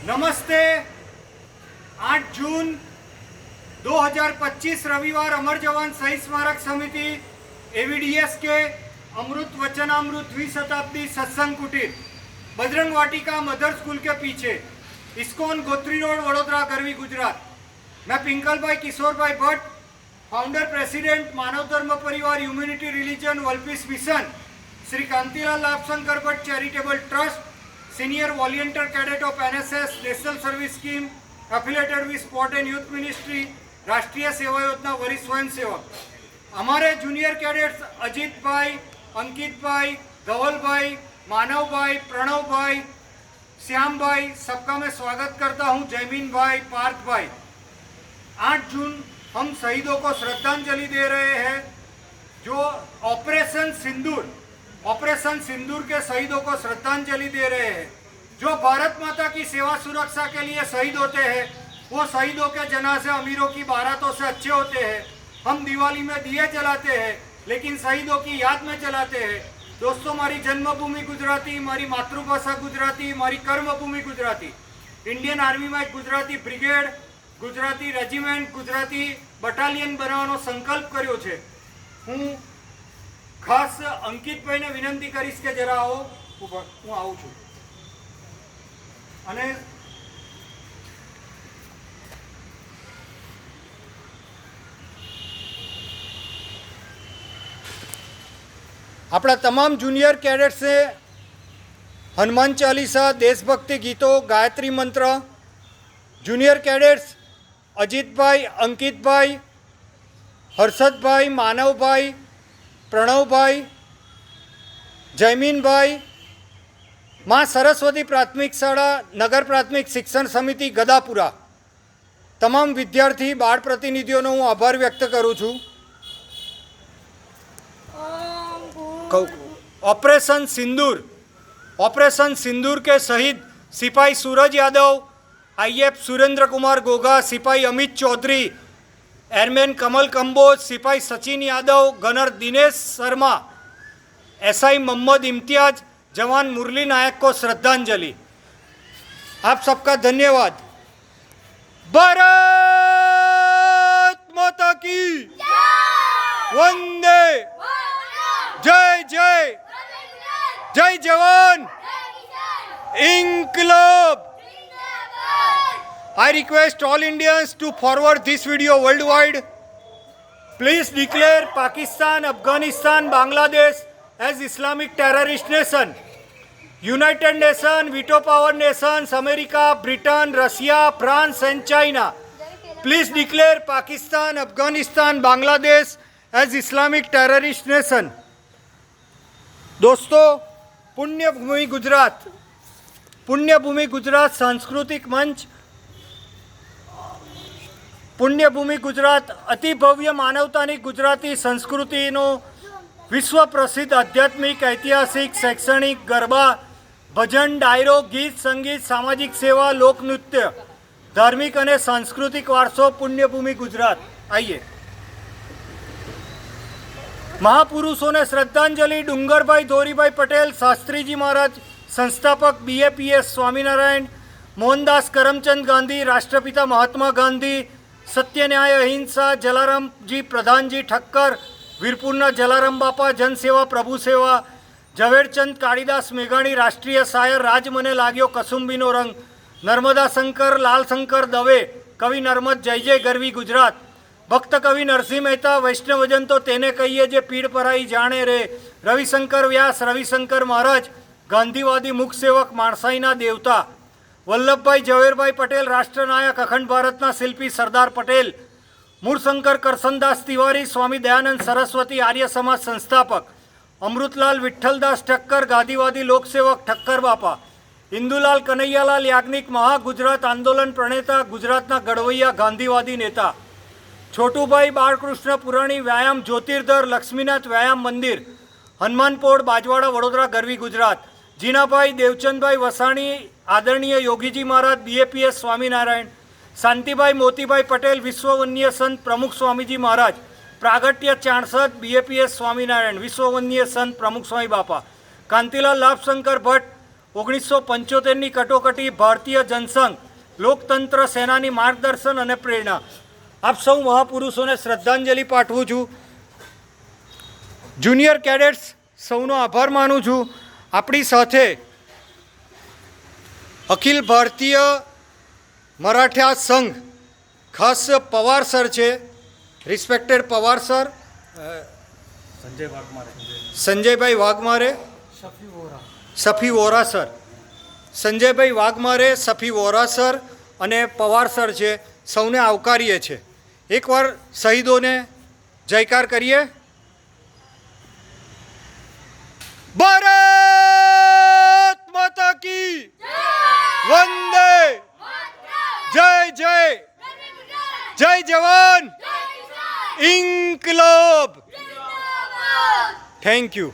नमस्ते। 8 जून 2025 रविवार अमर जवान शहीद स्मारक समिति एवीडीएस के अमृत वचनामृत 20 शताब्दी सत्संग कुटीर बजरंग वाटिका मदर स्कूल के पीछे इस्कॉन गोत्री रोड वडोदरा गरवी गुजरात। मैं पिंकल भाई किशोर भाई Bhatt, founder president Manav Dharma Parivar humanity religion world mission Shri Kantilal Labhshankar Bhatt charitable trust, senior volunteer cadet of NSS national service scheme affiliated with sport and youth ministry, Rashtriya Seva योजना वरिष्ठ स्वयं सेवक। हमारे जूनियर कैडेट्स अजीत भाई, अंकित भाई, धवल भाई, मानव भाई, प्रणव भाई, श्याम भाई, सबका मैं स्वागत करता हूं। जयमीन भाई, पार्थ भाई। 8 जून हम शहीदों को श्रद्धांजलि दे रहे हैं। जो ऑपरेशन सिंदूर के शहीदों को श्रद्धांजलि दे रहे हैं। जो भारत माता की सेवा सुरक्षा के लिए शहीद होते हैं, वो शहीदों के जनाजे अमीरों की बारातों से अच्छे होते हैं। हम दिवाली में दिए जलाते हैं, लेकिन शहीदों की याद में जलाते हैं। दोस्तों, मारी जन्मभूमि गुजराती, मारी मातृभाषा गुजराती, मारी कर्मभूमि गुजराती। इंडियन आर्मी में Gujarati brigade, Gujarati regiment, Gujarati battalion बनावવાનો સંકલ્પ કર્યો છે। હું ખાસ અંકિતભાઈને વિનંતી કરીશ કે જરા આવો। હું આવું છું અને આપણા તમામ જુનિયર કેડેટ્સે હનુમાન ચાલીસા, દેશભક્તિ ગીતો, ગાયત્રી મંત્ર। જુનિયર કેડેટ્સ अजीतभाई, अंकितभाई, हर्षदभाई, मानवभाई, प्रणवभाई, जयमीनभाई, माँ सरस्वती प्राथमिक शाळा, नगर प्राथमिक शिक्षण समिति गदापुरा, तमाम विद्यार्थी बाळ प्रतिनिधिओनो हूँ आभार व्यक्त करूँ छूँ। ऑपरेशन सिंदूर के शहीद सिपाही सूरज यादव, आईएफ सुरेंद्र कुमार गोगा, सिपाही अमित चौधरी, एयरमैन कमल कंबोज, सिपाही सचिन यादव, गनर दिनेश शर्मा, एसआई मोहम्मद इम्तियाज, जवान मुरली नायक को श्रद्धांजलि। आप सबका धन्यवाद। भारत माता की वंदे, जय जय, जय जवान, इंकलाब। I request all Indians to forward this video worldwide. Please declare Pakistan, Afghanistan, Bangladesh as Islamic terrorist nation. United Nations, veto power nations, America, Britain, Russia, France and China. Please declare Pakistan, Afghanistan, Bangladesh as Islamic terrorist nation. दोस्तों, पुण्यभूमि गुजरात सांस्कृतिक मंच, पुण्यभूमि गुजरात अति भव्य मानवतानी गुजराती संस्कृतिनो विश्व प्रसिद्ध आध्यात्मिक, ऐतिहासिक, शैक्षणिक, गरबा, भजन, डायरो, गीत, संगीत, सामाजिक सेवा, लोकनृत्य, धार्मिक और सांस्कृतिक वारसो पुण्यभूमि गुजरात। आइए, महापुरुषों ने श्रद्धांजलि। डूंगरभाई धोरीभाई पटेल, शास्त्री जी महाराज, संस्थापक BAPS स्वामीनारायण, मोहनदास करमचंद गांधी, राष्ट्रपिता महात्मा गांधी, सत्य न्याय अहिंसा, जलाराम जी प्रधान जी ठक्कर, वीरपुरना जलाराम बापा, जनसेवा प्रभु सेवा, झवेरचंद कालिदास मेघाणी, राष्ट्रीय शायर, राज मने लाग्यो कसुंबीनो रंग, नर्मदा शंकर, लाल शंकर दवे, कवि नर्मद, जय जय गरवी गुजरात, भक्त कवि नरसिंह मेहता, वैष्णवजन तो तेने कहिए जे पीड़ पराई जाने रे, रविशंकर व्यास, रविशंकर महाराज, गांधीवादी मुख सेवक, माणसाईना देवता, वल्लभभाई झवेरभाई पटेल, राष्ट्रनायक, अखंड भारतना शिल्पी सरदार पटेल, मूळशंकर करसनदास तिवारी, स्वामी दयानंद सरस्वती आर्य समाज संस्थापक, अमृतलाल विठ्ठलदास ठक्कर, गांधीवादी लोकसेवक ठक्कर बापा, इंदुलाल कन्हैयालाल याज्ञिक, महागुजरात आंदोलन प्रणेता, गुजरातना गढ़वैया गांधीवादी नेता, छोटूभाई बाळकृष्ण पुराणी, व्यायाम ज्योतिर्धर, लक्ष्मीनाथ व्यायाम मंदिर, हनुमानपोड़ बाजवाड़ा वडोदरा गरवी गुजरात, जीनाभाई देवचंदभाई वसाणी, आदरणीय योगीजी महाराज BAPS स्वामीनारायण, शांतिभाई मोतीभाई पटेल, विश्व वन्य संत प्रमुख स्वामीजी महाराज, प्रागट्य चाणसद BAPS स्वामीनारायण, विश्व वन्य संत प्रमुख स्वामी बापा, कांतिलाल लाभशंकर भट्ट, 1975ની કટોકટી, ભારતીય જનસંઘ, લોકતંત્ર સેનાની માર્ગદર્શન અને પ્રેરણા. આપ સૌ મહાપુરુષોને શ્રદ્ધાંજલિ પાઠવું છું. જુનિયર કેડેટ્સ સૌનો આભાર માનું છું. આપણી સાથે અખિલ ભારતીય મરાઠા સંઘ ખાસ પવાર સર છે. રિસ્પેક્ટેડ પવાર સર, સંજયભાઈ વાઘમારે, સફી વોરા સર, સંજયભાઈ વાઘમારે, સફી વોરા સર અને પવાર સર છે. સૌને આવકારીએ છીએ. એકવાર શહીદોને જયકાર કરીએ. ભારત માતા કી વંદે, જય જય, જય જવાન, ઇન્કલાબ. Thank you.